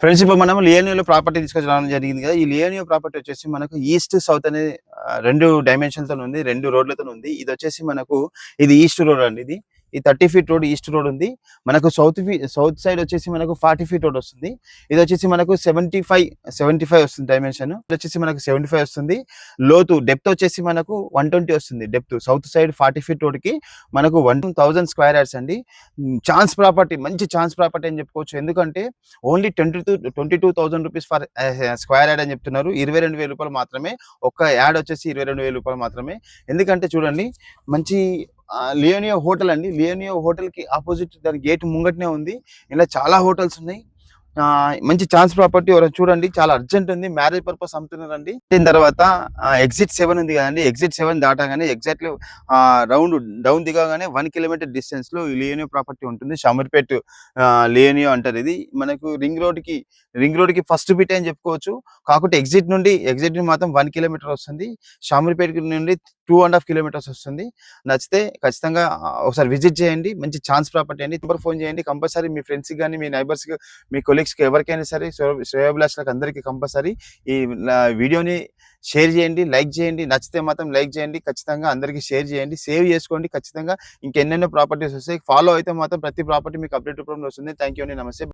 Friends ఇప్పుడు మనం లియోనియోలో property తీసుకొచ్చడం జరిగింది కదా. ఈ లియోనియో ప్రాపర్టీ వచ్చేసి మనకు ఈస్ట్ సౌత్ అనే 2 డైమెన్షన్‌తోని ఉంది. 2 రోడ్లతోని ఉంది. ఇది వచ్చేసి మనకు ఇది ఈస్ట్ రోడ్ అండి ఇది. ఈ 30 ఫీట్ రోడ్ ఈస్ట్ రోడ్ ఉంది. మనకు సౌత్ సైడ్ వచ్చేసి మనకు 40 ఫీట్ రోడ్ వస్తుంది. ఇది వచ్చేసి మనకు 75 వస్తుంది డైమెన్షన్. ఇది వచ్చేసి మనకు 75 వస్తుంది. లోతు డెప్త్ వచ్చేసి మనకు 120 వస్తుంది. డెప్త్ సౌత్ సైడ్ 40 ఫీట్ రోడ్‌కి మనకు 1000 స్క్వేర్ యార్డ్స్ అండి. ఛాన్స్ ప్రాపర్టీ, మంచి ఛాన్స్ ప్రాపర్టీ అని చెప్పుకోవచ్చు. ఎందుకంటే only 22,000 rupees for square yard అని చెప్తున్నారు. 22,000 రూపాయలు మాత్రమే. ఒక్క యాడ్ వచ్చేసి 22,000 రూపాయలు మాత్రమే. ఎందుకంటే చూడండి, మంచి లియోనియో హోటల్ అండి. లియోనియో హోటల్ కి ఆపోజిట్ దాని గేట్ ముంగటనే ఉంది. ఇలా చాలా హోటల్స్ ఉన్నాయి. మంచి ఛాన్స్ ప్రాపర్టీ ఎవరైనా చూడండి, చాలా అర్జెంట్ ఉంది. మ్యారేజ్ పర్పస్ అమ్ముతున్నారండి. దీని తర్వాత ఎగ్జిట్ 7 ఉంది కదండి. ఎగ్జిట్ 7 దాటగానే ఎగ్జాక్ట్లీ రౌండ్ డౌన్ దిగగానే 1 కిలోమీటర్ డిస్టెన్స్ లో లియోనియో ప్రాపర్టీ ఉంటుంది. షామీర్పేట్ లియోనియో అంటారు. ఇది మనకు రింగ్ రోడ్ కి ఫస్ట్ బిట్ అని చెప్పుకోవచ్చు. కాకపోతే ఎగ్జిట్ నుండి మాత్రం 1 కిలోమీటర్ వస్తుంది. షామీర్పేట్ నుండి 2.5 కిలోమీటర్స్ వస్తుంది. నచ్చితే ఖచ్చితంగా ఒకసారి విజిట్ చేయండి. మంచి ఛాన్స్ ప్రాపర్టీ అండి. నెంబర్ ఫోన్ చేయండి. కంపల్సరీ మీ ఫ్రెండ్స్ కి కానీ, మీ నైబర్స్ కి, మీ కొలీగ్స్ కి ఎవరికైనా సరే, శ్రేయోభిలాషులకు అందరికీ కంపల్సరీ ఈ వీడియోని షేర్ చేయండి, లైక్ చేయండి. నచ్చితే మాత్రం లైక్ చేయండి. ఖచ్చితంగా అందరికీ షేర్ చేయండి. సేవ్ చేసుకోండి. ఖచ్చితంగా ఇంకెన్నెన్నో ప్రాపర్టీస్ వస్తాయి. ఫాలో అయితే మాత్రం ప్రతి ప్రాపర్టీ మీకు అప్డేట్ రూపంలో వస్తుంది. థ్యాంక్ యూ అండి. నమస్తే.